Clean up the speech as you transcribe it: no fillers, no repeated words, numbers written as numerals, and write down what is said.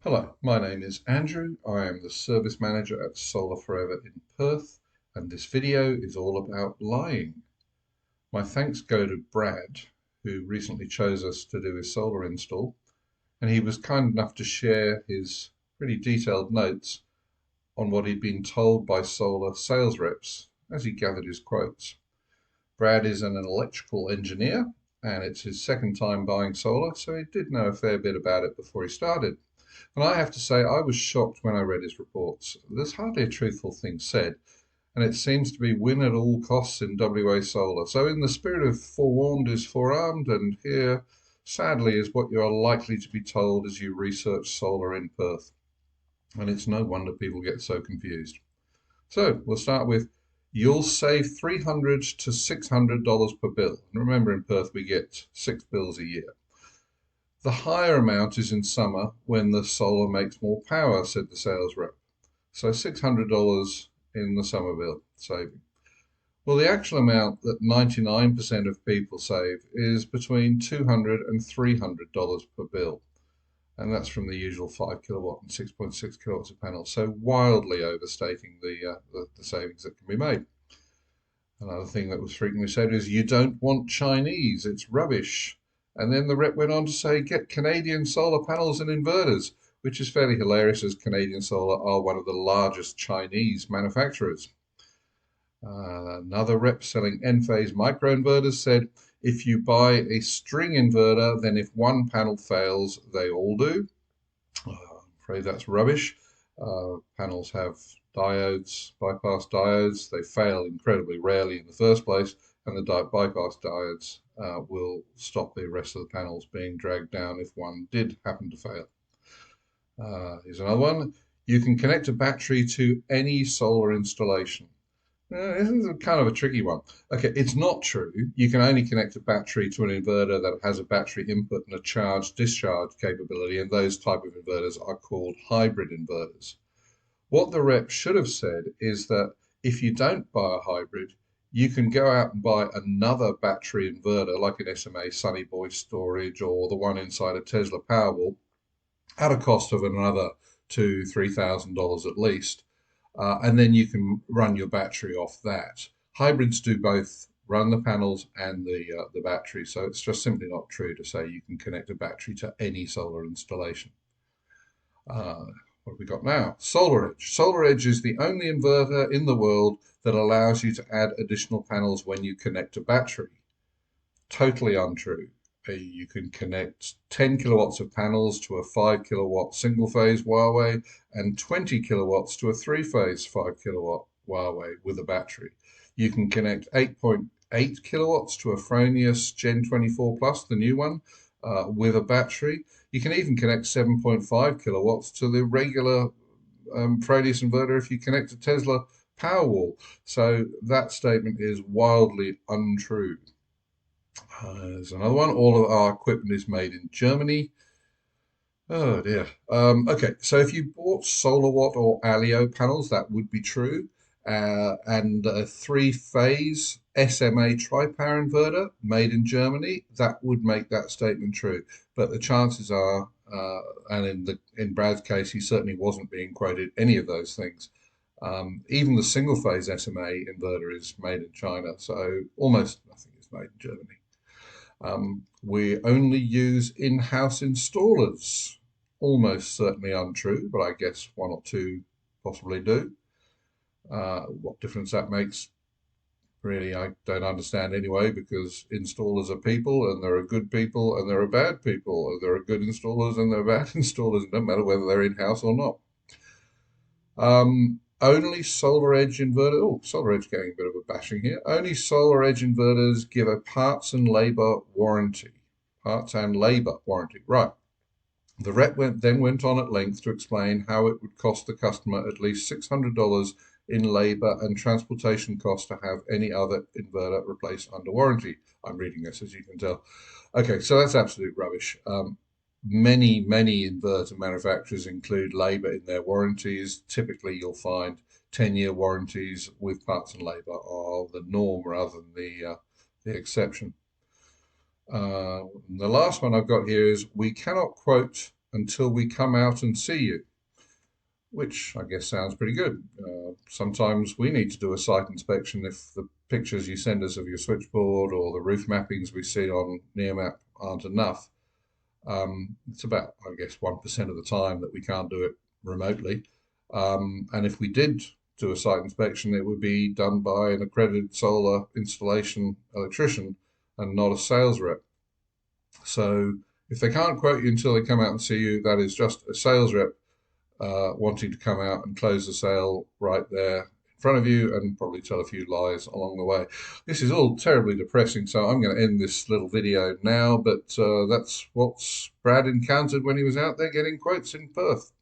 Hello, my name is Andrew. I am the service manager at Solar Forever in Perth, and this video is all about lying. My thanks go to Brad, who recently chose us to do his solar install, and he was kind enough to share his pretty detailed notes on what he'd been told by solar sales reps as he gathered his quotes. Brad is an electrical engineer, and it's his second time buying solar, so he did know a fair bit about it before he started. And I have to say, I was shocked when I read his reports. There's hardly a truthful thing said, and it seems to be win at all costs in WA Solar. So, in the spirit of forewarned is forearmed, and here, sadly, is what you are likely to be told as you research solar in Perth. And it's no wonder people get so confused. So, we'll start with you'll save $300 to $600 per bill. And remember, in Perth, we get 6 bills a year. The higher amount is in summer when the solar makes more power, said the sales rep. So $600 in the summer bill saving. Well, the actual amount that 99% of people save is between $200 and $300 per bill. And that's from the usual 5 kilowatt and 6.6 kilowatts of panels. So wildly overstating the savings that can be made. Another thing that was frequently said is, you don't want Chinese, it's rubbish. And then the rep went on to say, get Canadian solar panels and inverters, which is fairly hilarious as Canadian Solar are one of the largest Chinese manufacturers. Another rep selling Enphase microinverters said, if you buy a string inverter, then if one panel fails, they all do. I'm afraid that's rubbish. Panels have diodes, bypass diodes. They fail incredibly rarely in the first place, and the bypass diodes will stop the rest of the panels being dragged down if one did happen to fail. Here's another one. You can connect a battery to any solar installation. This is kind of a tricky one. Okay, it's not true. You can only connect a battery to an inverter that has a battery input and a charge-discharge capability, and those type of inverters are called hybrid inverters. What the rep should have said is that if you don't buy a hybrid, you can go out and buy another battery inverter like an SMA Sunny Boy storage or the one inside a Tesla Powerwall at a cost of another $2,000 to $3,000 at least. And then you can run your battery off that. Hybrids do both run the panels and the battery, so it's just simply not true to say you can connect a battery to any solar installation. What have we got now? SolarEdge. SolarEdge is the only inverter in the world that allows you to add additional panels when you connect a battery. Totally untrue. You can connect 10 kilowatts of panels to a 5 kilowatt single phase Huawei and 20 kilowatts to a 3-phase 5 kilowatt Huawei with a battery. You can connect 8.8 kilowatts to a Fronius Gen 24 Plus, the new one, with a battery. You can even connect 7.5 kilowatts to the regular Fronius inverter if you connect a Tesla Powerwall. So that statement is wildly untrue. There's another one. All of our equipment is made in Germany. Oh dear. Okay, so if you bought SolarWatt or Alio panels, that would be true. And a 3-phase SMA tri-power inverter made in Germany, that would make that statement true. But the chances are, and in Brad's case, he certainly wasn't being quoted any of those things. Even the single-phase SMA inverter is made in China, so almost nothing is made in Germany. We only use in-house installers. Almost certainly untrue, but I guess one or two possibly do. What difference that makes, really, I don't understand anyway, because installers are people, and there are good people, and there are bad people. There are good installers, and there are bad installers. It doesn't matter whether they're in-house or not. Only SolarEdge inverter. Oh, SolarEdge getting a bit of a bashing here. Only SolarEdge inverters give a parts and labor warranty. Parts and labor warranty. Right. The rep then went on at length to explain how it would cost the customer at least $600 in labor and transportation costs to have any other inverter replaced under warranty. I'm reading this, as you can tell. Okay, so that's absolute rubbish. Many inverter manufacturers include labor in their warranties. Typically, you'll find 10-year warranties with parts and labor are the norm rather than the exception. The last one I've got here is, we cannot quote until we come out and see you, which I guess sounds pretty good. Sometimes we need to do a site inspection if the pictures you send us of your switchboard or the roof mappings we see on Nearmap aren't enough. It's about, I guess, 1% of the time that we can't do it remotely. And if we did do a site inspection, it would be done by an accredited solar installation electrician and not a sales rep. So if they can't quote you until they come out and see you, that is just a sales rep wanting to come out and close the sale right there in front of you and probably tell a few lies along the way. This is all terribly depressing, so I'm going to end this little video now, but that's what Brad encountered when he was out there getting quotes in Perth.